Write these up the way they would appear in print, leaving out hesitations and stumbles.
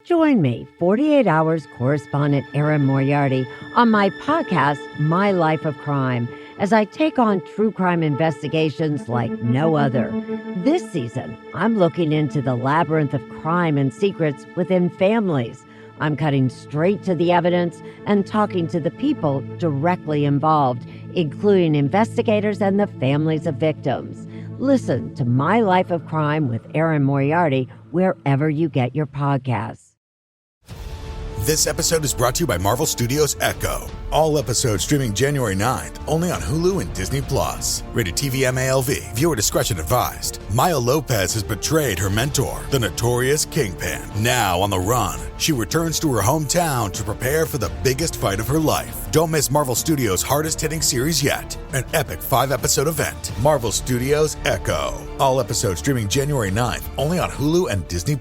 Join me, 48 Hours correspondent Erin Moriarty, on my podcast, My Life of Crime, as I take on true crime investigations like no other. This season, I'm looking into the labyrinth of crime and secrets within families. I'm cutting straight to the evidence and talking to the people directly involved, including investigators and the families of victims. Listen to My Life of Crime with Erin Moriarty wherever you get your podcasts. This episode is brought to you by Marvel Studios Echo. All episodes streaming January 9th, only on Hulu and Disney+. Rated TV MALV. Viewer discretion advised. Maya Lopez has betrayed her mentor, the notorious Kingpin. Now on the run, she returns to her hometown to prepare for the biggest fight of her life. Don't miss Marvel Studios' hardest-hitting series yet. An epic 5-episode event. Marvel Studios Echo. All episodes streaming January 9th, only on Hulu and Disney+.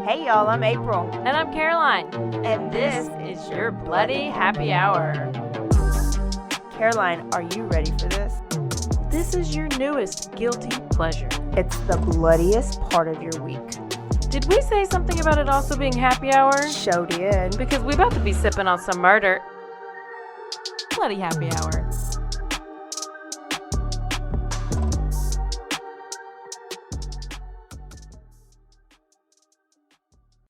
Hey y'all, I'm April. And I'm Caroline. And this is your Bloody Happy Hour. Caroline, are you ready for this? This is your newest guilty pleasure. It's the bloodiest part of your week. Did we say something about it also being happy hour? Show did. Because we're about to be sipping on some murder. Bloody Happy Hour.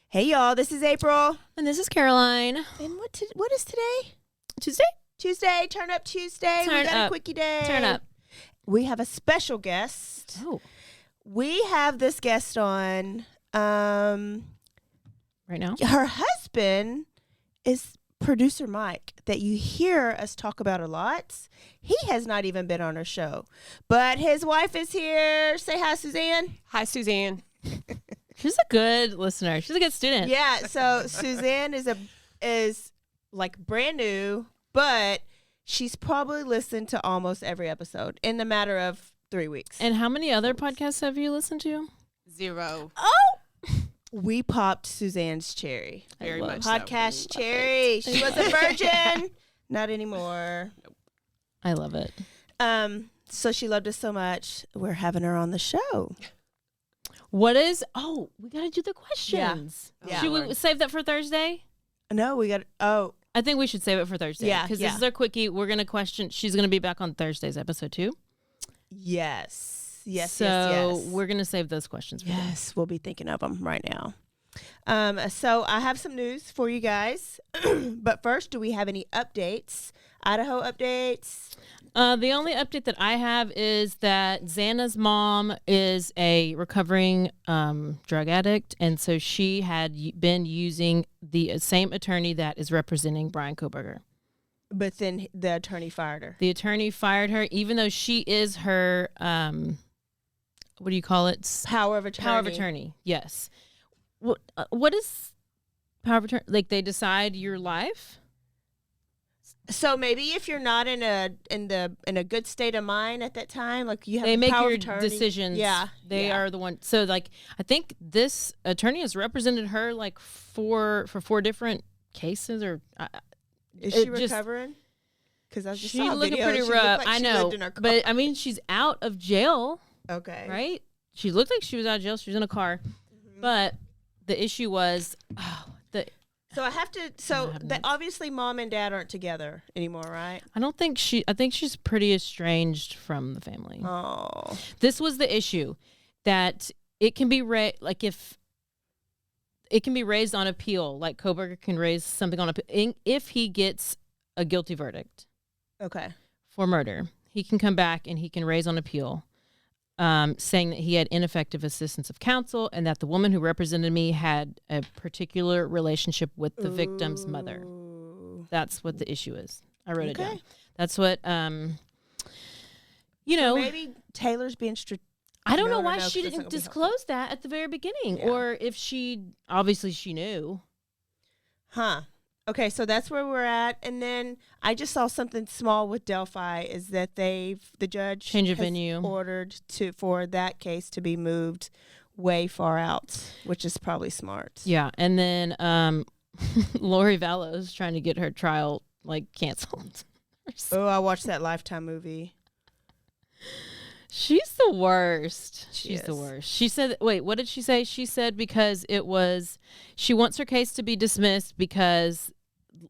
Hey y'all, this is April. And this is Caroline. And what is today? Tuesday? Tuesday, Turn Up Tuesday. We got a quickie day. Turn up. We have a special guest. Oh. We have this guest on. Right now? Her husband is producer Mike, that you hear us talk about a lot. He has not even been on our show. But his wife is here. Say hi, Suzanne. Hi, Suzanne. She's a good listener. She's a good student. Yeah, so Suzanne is like brand new, but she's probably listened to almost every episode in the matter of 3 weeks. And how many other podcasts have you listened to? 0. Oh! We popped Suzanne's cherry. Very much Podcast cherry. She was a virgin. Not anymore. I love it. So she loved us so much, we're having her on the show. We got to do the questions. Yeah. Should we save that for Thursday? No, we got, I think we should save it for Thursday. Yeah, Because yeah. this is our quickie. We're going to question. She's going to be back on Thursday's episode too. Yes. So we're going to save those questions for them. Yes, we'll be thinking of them right now. So I have some news for you guys. But first, do we have any updates? Idaho updates? The only update that I have is that Xana's mom is a recovering drug addict. And so she had been using the same attorney that is representing Brian Koberger. But then the attorney fired her. The attorney fired her, even though she is her, what do you call it? Power of attorney. Power of attorney, yes. What is power of attorney? Like they decide your life? So maybe if you're not in a good state of mind at that time, like you have they make power your of attorney. decisions. Yeah, they are the one. So like I think this attorney has represented her like for 4 different cases. Or is she recovering? Because I just she saw a looking video. pretty She rough. looked like I she know, lived in her car. but I mean she's out of jail. Okay, Right? She looked like she was out of jail. She was in a car, but the issue was So I have to. So that obviously, mom and dad aren't together anymore, right? I think she's pretty estranged from the family. Oh, This was the issue, that it can be if it can be raised on appeal, like Koberger can raise something on appeal if he gets a guilty verdict. okay. For murder, he can come back and he can raise on appeal, saying that he had ineffective assistance of counsel and that the woman who represented me had a particular relationship with the victim's mother. That's what the issue is. I wrote it down. That's what, Maybe Taylor's being I don't know why she didn't disclose that at the very beginning, or if obviously she knew. Huh. Okay, so that's where we're at. And then I just saw something small with Delphi is that the judge Change of has venue. ordered for that case to be moved way far out, which is probably smart. Yeah, and then Lori Vallow is trying to get her trial canceled. Oh, I watched that Lifetime movie. She's the worst. She's the is. worst. She said, wait, what did she say? She said because she wants her case to be dismissed because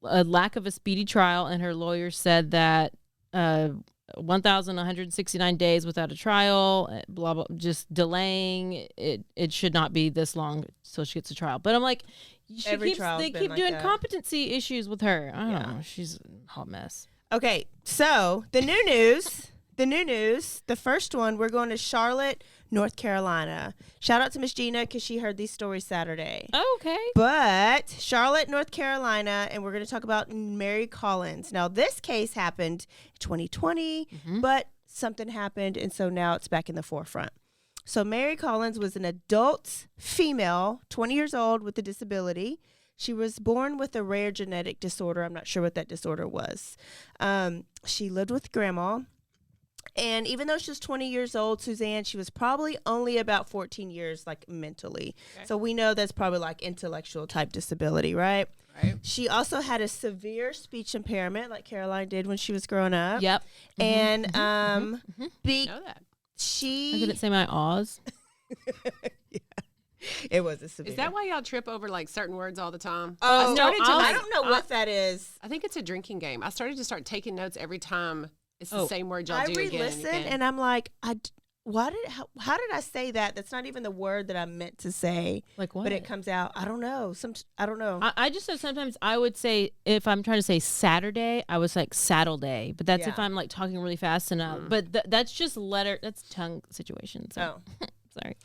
a lack of a speedy trial, and her lawyer said that 1,169 days without a trial, blah, blah, just delaying it. It should not be this long till she gets a trial. But I'm like, they keep doing competency issues with her. I don't know. She's a hot mess. Okay, so the new news, the first one, we're going to Charlotte, North Carolina. Shout out to Miss Gina because she heard these stories Saturday. Oh, okay. But Charlotte, North Carolina, and we're going to talk about Mary Collins. Now, this case happened in 2020, but something happened, and so now it's back in the forefront. So Mary Collins was an adult female, 20 years old, with a disability. She was born with a rare genetic disorder. I'm not sure what that disorder was. She lived with grandma. And even though she was 20 years old, Suzanne, she was probably only about 14 years, like, mentally. Okay. So we know that's probably, like, intellectual type disability, right? Right. She also had a severe speech impairment, like Caroline did when she was growing up. Yep. And know that. I couldn't say my awes. Yeah. It was a severe. Is that why y'all trip over like certain words all the time? Oh, I I don't know what that is. I think it's a drinking game. I started to start taking notes every time it's the same word y'all I do again. I re-listen and I'm like, how did I say that? That's not even the word that I meant to say. Like what? But it comes out. I don't know. I don't know. I just said sometimes I would say, if I'm trying to say Saturday, I was like saddle day. But that's if I'm like talking really fast enough. But that's just that's tongue situation. So. Sorry.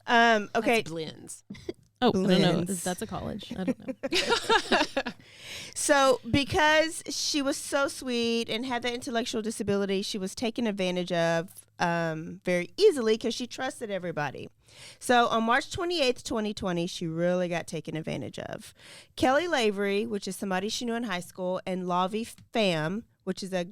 Okay. That's blends. I don't know. That's a college. I don't know. So because she was so sweet and had the intellectual disability, she was taken advantage of very easily because she trusted everybody. So on March 28th, 2020, she really got taken advantage of. Kelly Lavery, which is somebody she knew in high school, and Lavi Pham, which is a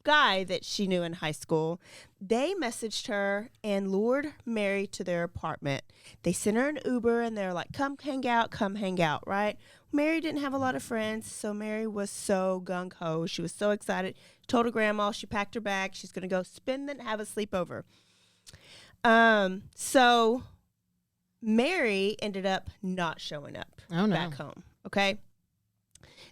guy that she knew in high school, they messaged her and lured Mary to their apartment. They sent her an Uber, and they're like, come hang out, right? Mary didn't have a lot of friends, so Mary was so gung-ho. She was so excited. Told her grandma she packed her bag. She's going to go have a sleepover. So Mary ended up not showing up back home, okay?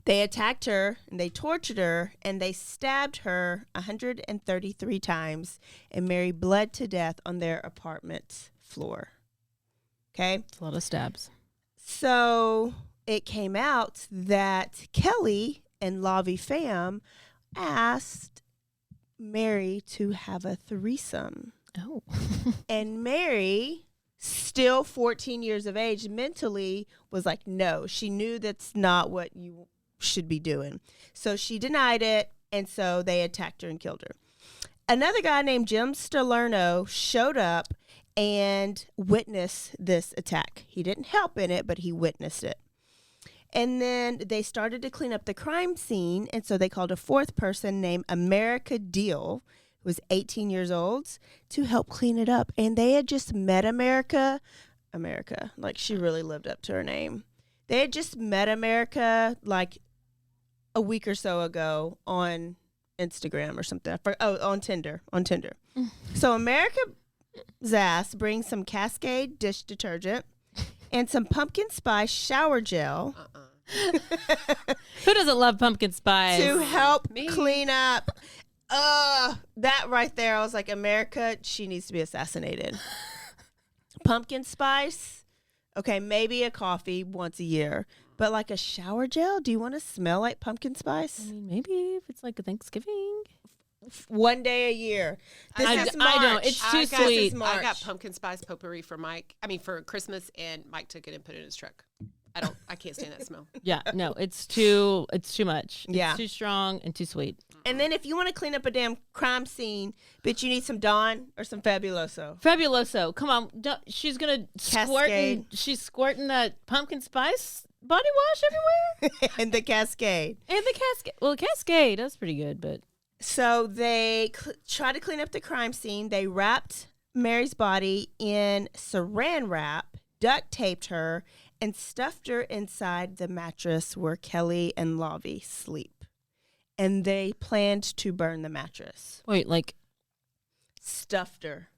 They attacked her, and they tortured her, and they stabbed her 133 times, and Mary bled to death on their apartment floor. Okay? It's a lot of stabs. So it came out that Kelly and Lavi Pham asked Mary to have a threesome. Oh. And Mary, still 14 years of age, mentally was like, no. She knew that's not what you should be doing. So she denied it, and so they attacked her and killed her. Another guy named Jim Salerno showed up and witnessed this attack. He didn't help in it, but he witnessed it. And then they started to clean up the crime scene, and so they called a fourth person named America Deal, who was 18 years old, to help clean it up. And they had just met America, like she really lived up to her name. They had just met America like a week or so ago on Instagram or something. On Tinder. So America's ass brings some Cascade dish detergent and some pumpkin spice shower gel. Who doesn't love pumpkin spice? To help clean up. That right there, I was like, America, she needs to be assassinated. Pumpkin spice. Okay, maybe a coffee once a year, but like a shower gel? Do you want to smell like pumpkin spice? I mean, maybe if it's like a Thanksgiving. One day a year. I don't. It's too sweet. I got pumpkin spice potpourri for for Christmas, and Mike took it and put it in his truck. I can't stand that smell. Yeah, no, it's too much. Yeah. It's too strong and too sweet. And then if you want to clean up a damn crime scene, bitch, you need some Dawn or some Fabuloso. Fabuloso, come on. She's going to she's squirting that pumpkin spice body wash everywhere. And the Cascade. Well, the Cascade, that's pretty good, but. So they tried to clean up the crime scene. They wrapped Mary's body in saran wrap, duct taped her, and stuffed her inside the mattress where Kelly and Lavi sleep. and they planned to burn the mattress. Wait, like Stuffed her.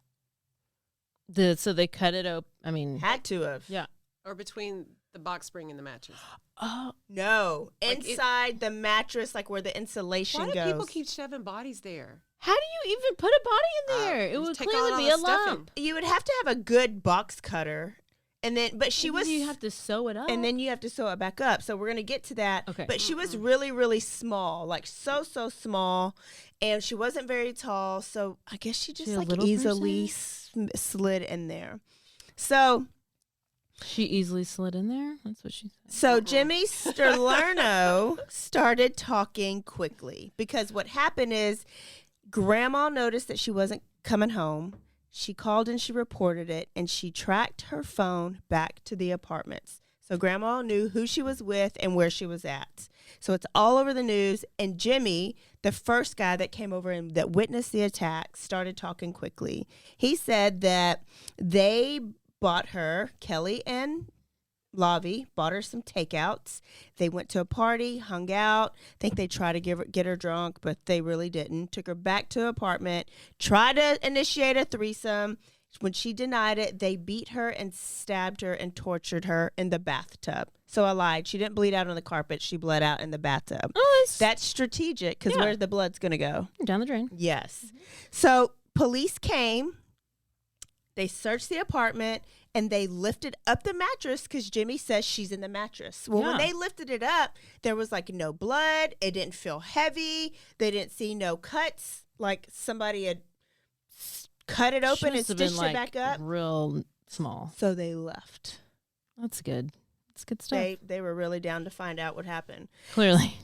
so they cut it open. I mean, Had to have. yeah. Or between the box spring and the mattress. Oh, No, Like inside the mattress, like where the insulation Why do goes. people keep shoving bodies there? how do you even put a body in there? It Just would take clearly all be the a stuffing. lump. You would have to have a good box cutter, and then, but she And was. then you have to sew it up. and then you have to sew it back up. So we're gonna get to that. Okay. But she was really, really small, like so small, and she wasn't very tall. So I guess she just She a like little easily slid in there. So she easily slid in there. That's what she said. So Jimmy Sterlerno started talking quickly because what happened is Grandma noticed that she wasn't coming home. She called and she reported it, and she tracked her phone back to the apartments. So Grandma knew who she was with and where she was at. So it's all over the news. And Jimmy, the first guy that came over and that witnessed the attack, started talking quickly. He said that they bought her, Kelly and Lavi, bought her some takeouts. They went to a party, hung out. I think they tried to get her drunk, but they really didn't. Took her back to her apartment, tried to initiate a threesome. When she denied it, they beat her and stabbed her and tortured her in the bathtub. So I lied. She didn't bleed out on the carpet. She bled out in the bathtub. Oh, That's strategic because Yeah. where's the blood's going to go? down the drain. Yes. So police came. They searched the apartment and they lifted up the mattress because Jimmy says she's in the mattress. Well, when Yeah. they lifted it up, there was like no blood. It didn't feel heavy. They didn't see no cuts, like somebody had cut it open and Should've been, stitched like, it back up. real small. So they left. That's good. That's good stuff. They were really down to find out what happened. Clearly.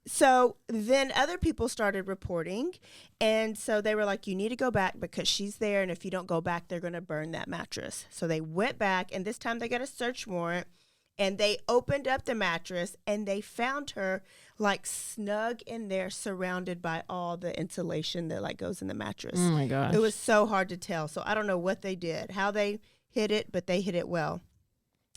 So then other people started reporting. And so they were like, you need to go back because she's there. And if you don't go back, they're going to burn that mattress. So they went back. And this time they got a search warrant. And they opened up the mattress. And they found her like snug in there, surrounded by all the insulation that like goes in the mattress. Oh my gosh. It was so hard to tell. So I don't know what they did, how they hid it, but they hid it well.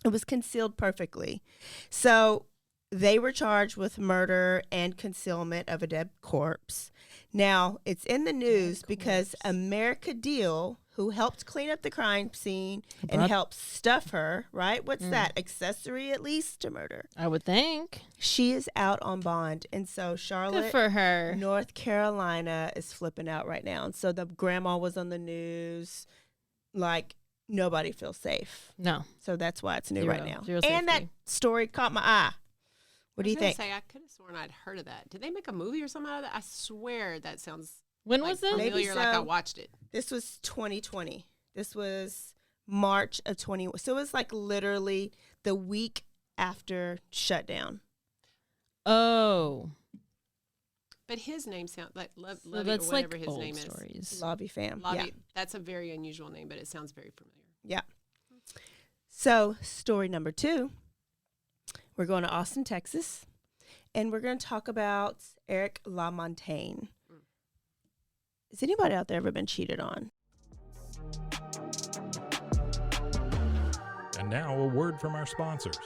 It was concealed perfectly. So they were charged with murder and concealment of a dead corpse. Now, it's in the news because America Deal, who helped clean up the crime scene and But- helped stuff her, right? What's that? Accessory at least to murder. I would think. She is out on bond. And so Good Charlotte, for her. North Carolina is flipping out right now. And so the grandma was on the news. Like, nobody feels safe. No. So that's why it's new Zero. right now. Zero And that safety. story caught my eye. What do you think? I could have sworn I'd heard of that. Did they make a movie or something out of that? I swear that sounds When like was this? Maybe familiar, like I so. watched it. This was 2020. This was March of 20. So it was like literally the week after shutdown. Oh. But his name sounds like So Lovey that's or whatever like his old name stories. Lobby fam. is. Lovey. Yeah. That's a very unusual name, but it sounds very familiar. Yeah. So story number 2. We're going to Austin, Texas. And we're going to talk about Eric LaMontagne. Has anybody out there ever been cheated on? And now a word from our sponsors.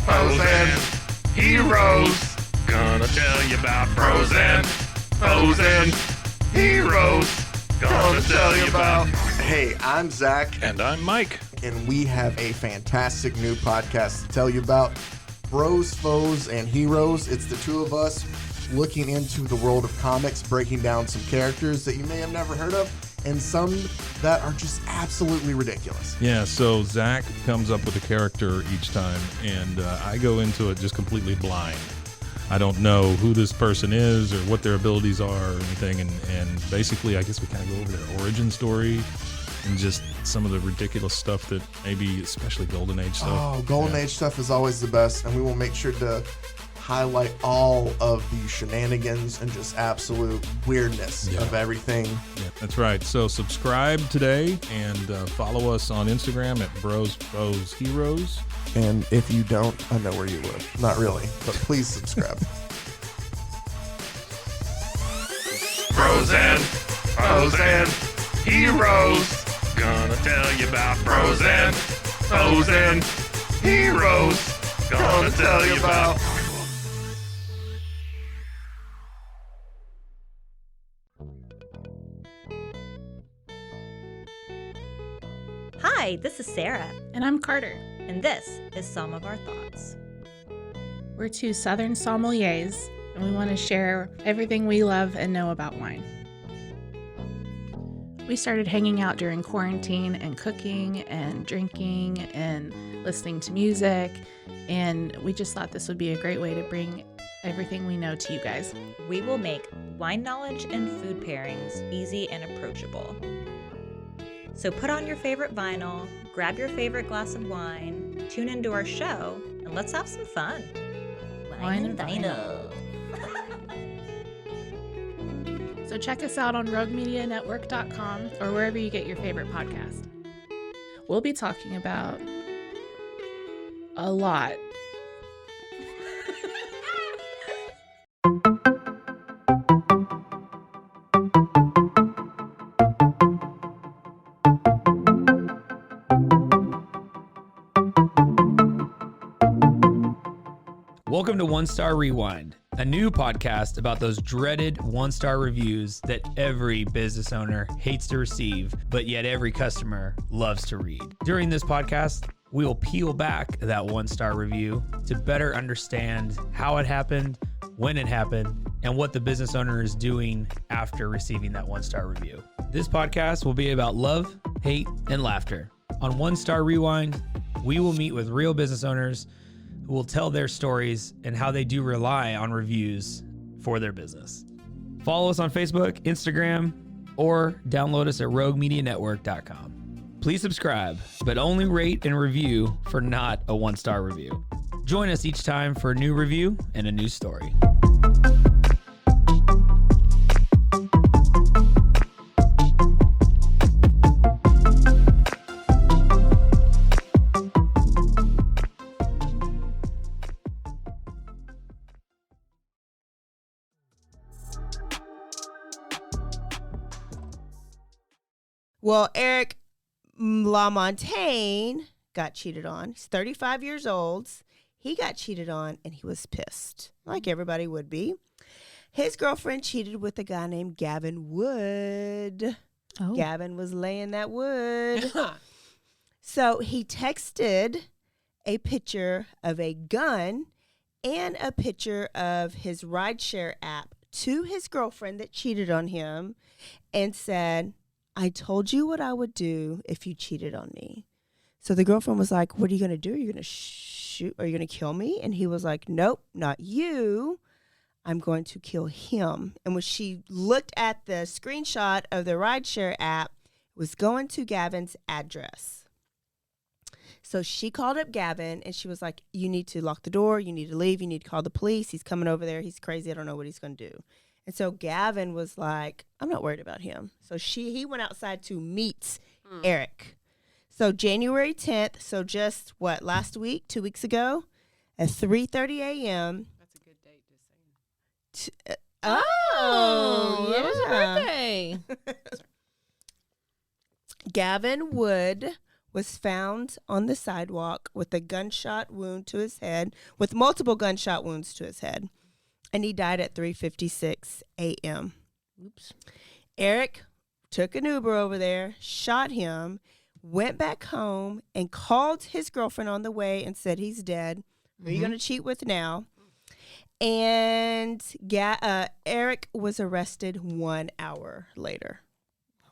Frozen heroes. Gonna tell you about frozen heroes. Gonna tell you about. Hey, I'm Zach, And I'm Mike. and we have a fantastic new podcast to tell you about. Bros, Foes, and Heroes. It's the two of us looking into the world of comics, breaking down some characters that you may have never heard of, and some that are just absolutely ridiculous. Yeah, so Zach comes up with a character each time, and I go into it just completely blind. I don't know who this person is or what their abilities are or anything, and basically I guess we kind of go over their origin story and just some of the ridiculous stuff that maybe, especially Golden Age stuff. Oh, Golden Yeah. Age stuff is always the best, and we will make sure to highlight all of the shenanigans and just absolute weirdness Yeah. of everything. Yeah, that's right. So subscribe today and follow us on Instagram at Bros Foes Heroes. And if you don't, I know where you live. Not really, but please subscribe. bros and heroes. Gonna tell you about bros and heroes. Gonna tell you about. Hi, this is Sarah. And I'm Carter. And this is Some of Our Thoughts. We're two Southern sommeliers, and we want to share everything we love and know about wine. We started hanging out during quarantine and cooking and drinking and listening to music, and we just thought this would be a great way to bring everything we know to you guys. We will make wine knowledge and food pairings easy and approachable. So put on your favorite vinyl, grab your favorite glass of wine, tune into our show, and let's have some fun. Wine and vinyl. So check us out on roguemedianetwork.com or wherever you get your favorite podcast. We'll be talking about a lot. Welcome to One Star Rewind, a new podcast about those dreaded one-star reviews that every business owner hates to receive, but yet every customer loves to read. During this podcast, we will peel back that one-star review to better understand how it happened, when it happened, and what the business owner is doing after receiving that one-star review. This podcast will be about love, hate, and laughter. On One Star Rewind, we will meet with real business owners who will tell their stories and how they do rely on reviews for their business. Follow us on Facebook, Instagram, or download us at roguemedianetwork.com. Please subscribe, but only rate and review for not a one-star review. Join us each time for a new review and a new story. Well, Eric LaFountain got cheated on. He's 35 years old. He got cheated on, and he was pissed, like everybody would be. His girlfriend cheated with a guy named Gavin Wood. Oh. Gavin was laying that wood. So he texted a picture of a gun and a picture of his rideshare app to his girlfriend that cheated on him and said, I told you what I would do if you cheated on me. So the girlfriend was like, what are you going to do? Are you going to shoot? Are you going to kill me? And he was like, nope, not you. I'm going to kill him. And when she looked at the screenshot of the rideshare app, it was going to Gavin's address. So she called up Gavin and she was like, you need to lock the door. You need to leave. You need to call the police. He's coming over there. He's crazy. I don't know what he's going to do. And so Gavin was like, I'm not worried about him. So he went outside to meet Eric. So January 10th, so just last week, 2 weeks ago, at 3:30 a.m. That's a good date, just saying. That was your birthday. Gavin Wood was found on the sidewalk with a gunshot wound to his head, with multiple gunshot wounds to his head. And he died at 3:56 a.m. Oops. Eric took an Uber over there, shot him, went back home, and called his girlfriend on the way and said he's dead. Who are you going to cheat with now? And Eric was arrested 1 hour later.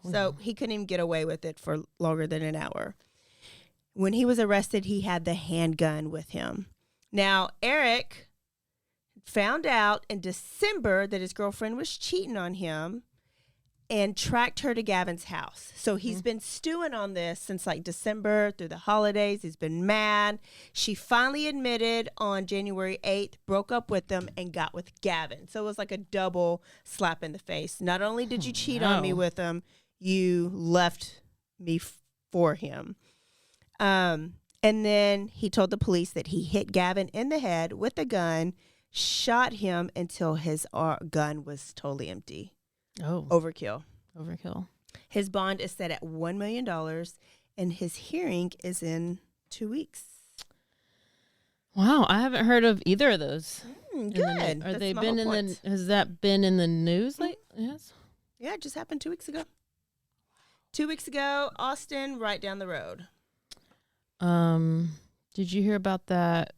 So he couldn't even get away with it for longer than an hour. When he was arrested, he had the handgun with him. Now, Eric found out in December that his girlfriend was cheating on him and tracked her to Gavin's house. So he's been stewing on this since like December through the holidays. He's been mad. She finally admitted on January 8th, broke up with him and got with Gavin. So it was like a double slap in the face. Not only did you cheat on me with him, you left me for him. And then he told the police that he hit Gavin in the head with a gun, shot him until his gun was totally empty. Oh, Overkill. overkill. His bond is set at $1 million, and his hearing is in 2 weeks. Wow, I haven't heard of either of those. Good. Are That's they my been whole in point. the? Has that been in the news? Like, yes. Yeah, it just happened 2 weeks ago. 2 weeks ago, Austin, right down the road. Did you hear about that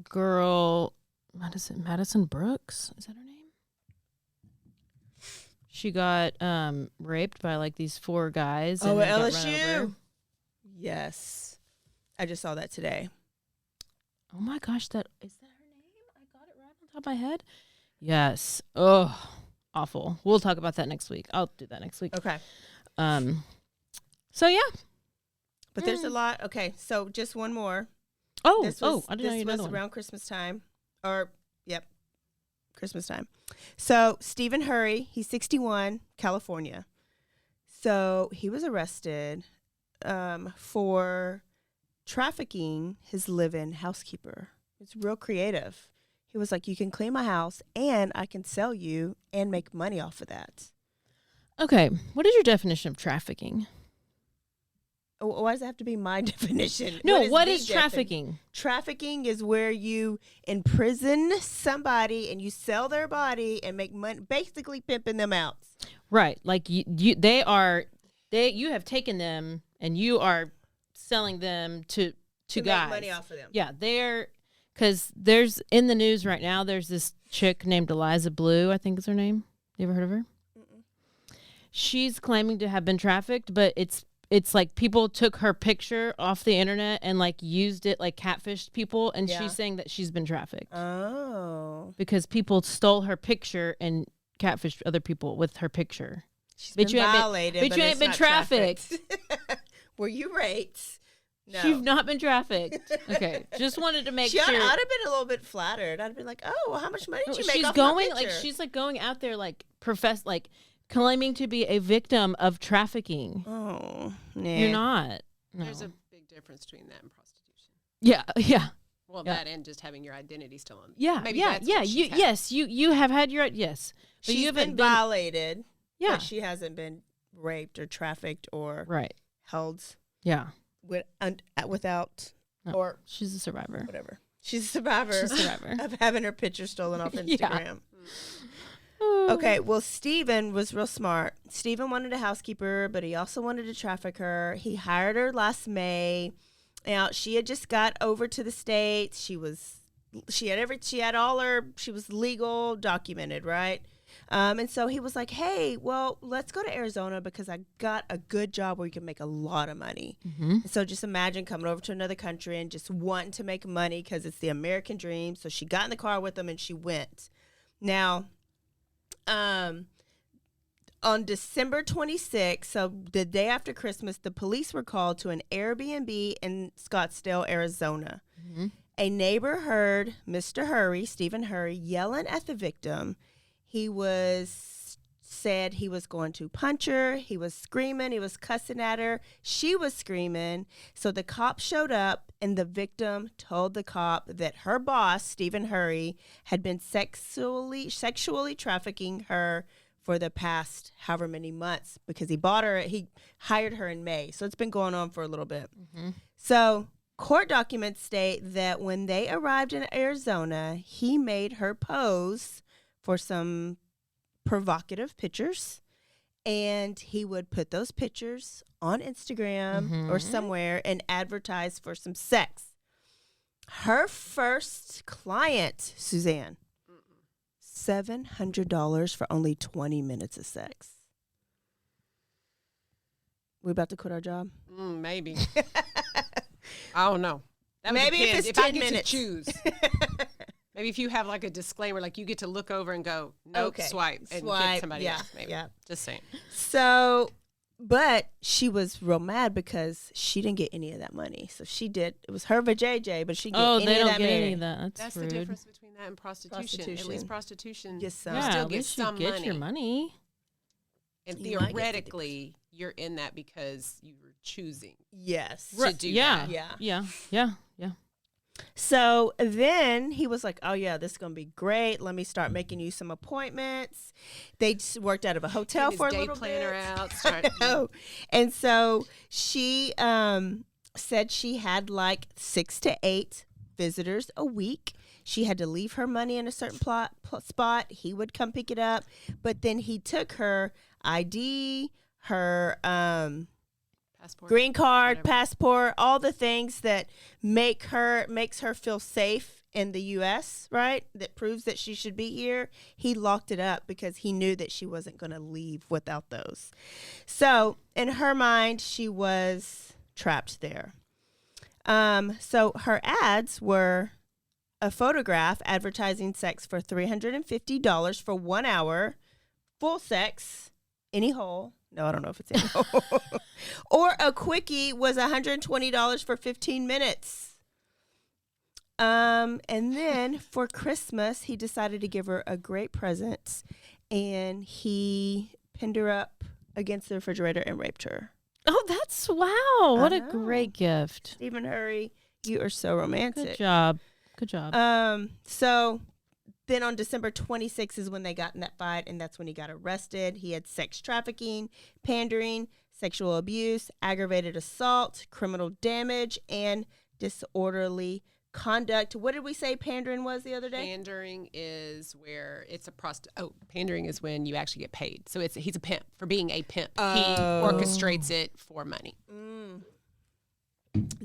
girl, Madison Brooks? Is that her name? She got raped by like these 4 guys. Oh, and at then got run LSU? over. Yes. I just saw that today. Oh my gosh, is that her name? I got it right on top of my head. Yes. Oh, awful. We'll talk about that next week. I'll do that next week. Okay. So yeah. But there's a lot. Okay, so just one more. Oh, This was, I didn't know you had This was another one. around Christmas time. Christmas time. So Stephen Hurry, he's 61, California. So he was arrested for trafficking his live-in housekeeper. It's real creative. He was like, you can clean my house and I can sell you and make money off of that. Okay, what is your definition of trafficking? Why does it have to be my definition? No, what the is trafficking? Trafficking is where you imprison somebody and you sell their body and make money, basically pimping them out. Right, like you have taken them and you are selling them to guys. Make money off of them. Yeah, because there's in the news right now. There's this chick named Eliza Blue, I think is her name. You ever heard of her? Mm-mm. She's claiming to have been trafficked, but it's like people took her picture off the internet and like used it, like catfished people, and Yeah. she's saying that she's been trafficked. Oh. Because people stole her picture and catfished other people with her picture. She's But been you ain't been- violated, but you ain't it's been not trafficked. Were you raped? No. You've not been trafficked. Okay, just wanted to make I'd sure. have been a little bit flattered. I'd been like, "Oh, well, how much money did you make She's off going my like picture?" she's like going out there like claiming to be a victim of trafficking. Oh, You're not. No. There's a big difference between that and prostitution. Yeah. Well, Yeah. that and just having your identity still on. Yeah, Maybe yeah, that's yeah. what she's You had. yes, you have had your yes, but She's you haven't been violated. Yeah. but she hasn't been raped or trafficked or right. held Yeah, without No, or she's a survivor. whatever. She's a survivor. She's a survivor. of having her picture stolen off Yeah. Instagram. Okay, well, Steven was real smart. Steven wanted a housekeeper, but he also wanted to traffic her. He hired her last May. Now, she had just got over to the States. She was legal, documented, right? And so he was like, hey, well, let's go to Arizona because I got a good job where you can make a lot of money. Mm-hmm. So just imagine coming over to another country and just wanting to make money because it's the American dream. So she got in the car with him and she went. Now, on December 26th, so the day after Christmas, the police were called to an Airbnb in Scottsdale, Arizona. Mm-hmm. A neighbor heard Mr. Hurry, Stephen Hurry, yelling at the victim. He said he was going to punch her. He was screaming. He was cussing at her. She was screaming. So the cop showed up, and the victim told the cop that her boss, Stephen Hurry, had been sexually trafficking her for the past however many months because he hired her in May. So it's been going on for a little bit. Mm-hmm. So court documents state that when they arrived in Arizona, he made her pose for some provocative pictures, and he would put those pictures on Instagram or somewhere and advertise for some sex. Her first client, Suzanne, $700 for only 20 minutes of sex. We about to quit our job? Maybe. I don't know. That would Maybe if depend. it's I 10 get minutes. to choose. Maybe if you have like a disclaimer, like you get to look over and go, nope, Okay. swipe, and get somebody else. Maybe. Yeah. Just saying. So, but she was real mad because she didn't get any of that money. So she did. It was her vajayjay, but she didn't Oh, get they any of don't that get money. any of that. That's rude. the difference between that and prostitution. At least prostitution, Get some. you Yeah, still at get least you some get money. your money. And You might get theoretically, you're in that because you were choosing Yes. to do yeah. that. Yeah. Yeah. Yeah. Yeah. So then he was like, oh, yeah, this is going to be great. Let me start making you some appointments. They just worked out of a hotel for a little planner bit. out. Start. And so she said she had like 6 to 8 visitors a week. She had to leave her money in a certain spot. He would come pick it up. But then he took her ID, her Passport, green card, whatever. passport, all the things that makes her feel safe in the U.S., right? That proves that she should be here. He locked it up because he knew that she wasn't going to leave without those. So in her mind, she was trapped there. So her ads were a photograph advertising sex for $350 for 1 hour, full sex, any hole. No, I don't know if it's any hole. Or a quickie was $120 for 15 minutes. And then for Christmas, he decided to give her a great present, and he pinned her up against the refrigerator and raped her. Oh, that's wow. What I a know. great gift. Stephen Hurry, you are so romantic. Good job. Good job. So then on December 26th is when they got in that fight, and that's when he got arrested. He had sex trafficking, pandering, sexual abuse, aggravated assault, criminal damage, and disorderly conduct. What did we say pandering was the other day? Pandering is where it's a pandering is when you actually get paid. So he's a pimp. For being a pimp, he orchestrates it for money.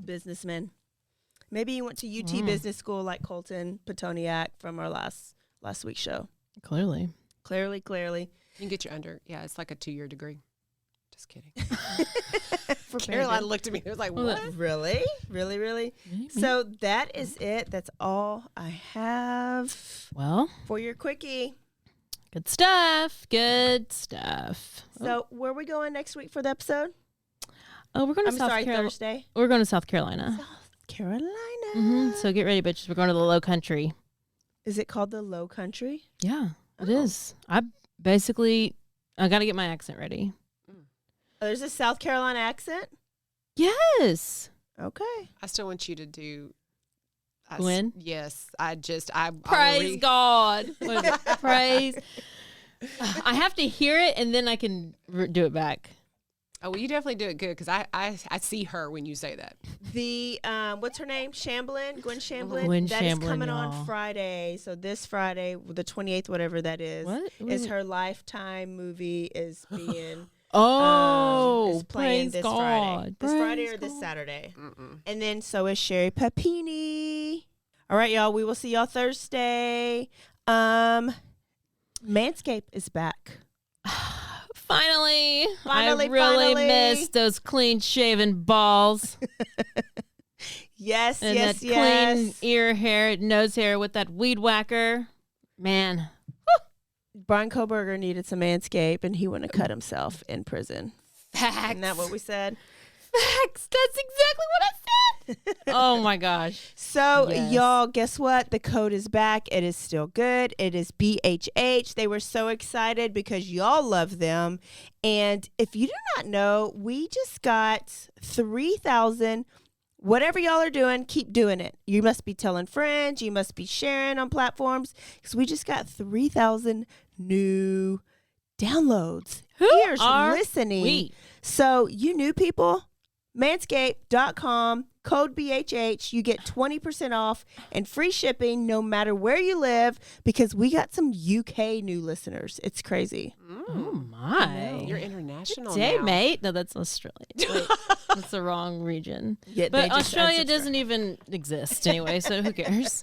Businessman. Maybe you went to UT Business School like Colton Petoniak from our last week's show. Clearly. Clearly. You can get your it's like a 2-year degree. Just kidding. For Caroline looked at me. It was like, what? Really? Really? So that is it. That's all I have Well, for your quickie. good stuff. Good stuff. So where are we going next week for the episode? Oh, we're going to South Carolina. Thursday. We're going to South Carolina. Carolina. So get ready, bitches. We're going to the Low Country. Is it called the Low Country? Yeah, it is. I got to get my accent ready. Oh, there's a South Carolina accent? Yes. Okay. I still want you to do. Gwen? Yes. Praise God. Praise. I have to hear it and then I can do it back. Oh, well, you definitely do it good because I see her when you say that. The what's her name? Shamblin, Gwen Shamblin. Gwen That is Shamblin, coming y'all. on Friday. So this Friday, the 28th, whatever that is, is her Lifetime movie is being is playing praise this God. Friday. This Friday or Praise this God. Saturday. And then so is Sherry Papini. All right, y'all. We will see y'all Thursday. Manscaped is back. Finally, I really missed those clean shaven balls. Yes, and yes, that yes. clean ear hair, nose hair with that weed whacker. Man. Brian Koberger needed some Manscaped, and he wouldn't have cut himself in prison. Facts. Isn't that what we said? Facts. That's exactly what I said. Oh my gosh. So, Yes. y'all, guess what? The code is back. It is still good. It is BHH. They were so excited because y'all love them. And if you do not know, we just got 3,000. Whatever y'all are doing, keep doing it. You must be telling friends. You must be sharing on platforms because we just got 3,000 new downloads. Ears are listening. we? So, you new people, manscaped.com, code BHH. You get 20% off and free shipping no matter where you live because we got some UK new listeners. It's crazy. Oh my. You're international Day, now. mate. No, that's Australia. Wait, that's the wrong region. Yeah, they but just Australia unsubscribe. doesn't even exist anyway, so who cares?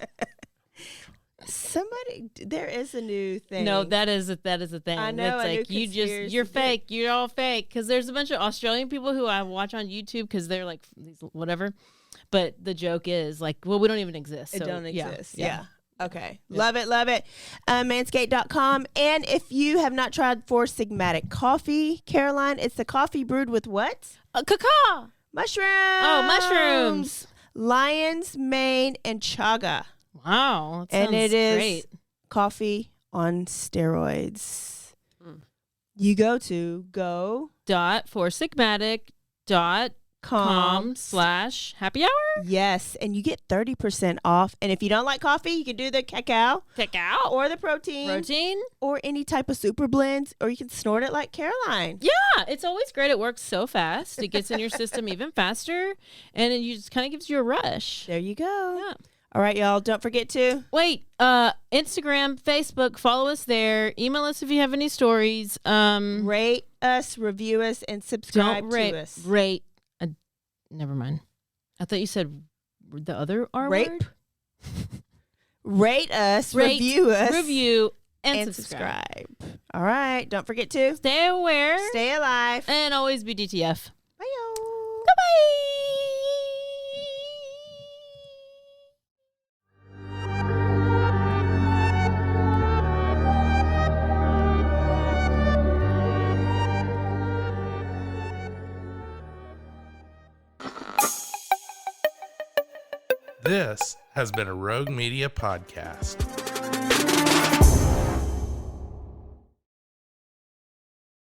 There is a new thing. No, that is a thing. I know, That's a new like conspiracy you're thing. fake. You're all fake. Because there's a bunch of Australian people who I watch on YouTube because they're like these whatever. But the joke is like, well, we don't even exist. It So, don't yeah, exist. Yeah. Okay. Love it. Manscaped.com. And if you have not tried Four Sigmatic coffee, Caroline, it's the coffee brewed with what? Cacao. Mushrooms. Oh, mushrooms. Lion's mane and chaga. Wow. That And it sounds is great. coffee on steroids. You go to .4sigmatic.com BloodyHappyHour. Yes, and you get 30% off. And if you don't like coffee, you can do the cacao or the protein or any type of super blends, or you can snort it like Caroline. Yeah, it's always great. It works so fast. It gets in your system even faster, and it just kind of gives you a rush. There you go. Yeah. All right, y'all. Don't forget to Instagram, Facebook, follow us there. Email us if you have any stories. Rate us, review us, and subscribe to us. Never mind. I thought you said the other R Rape. word. Rate us, review us, and subscribe. All right. Don't forget to stay aware, stay alive, and always be DTF. Bye, y'all. Bye-bye. This has been a Rogue Media podcast.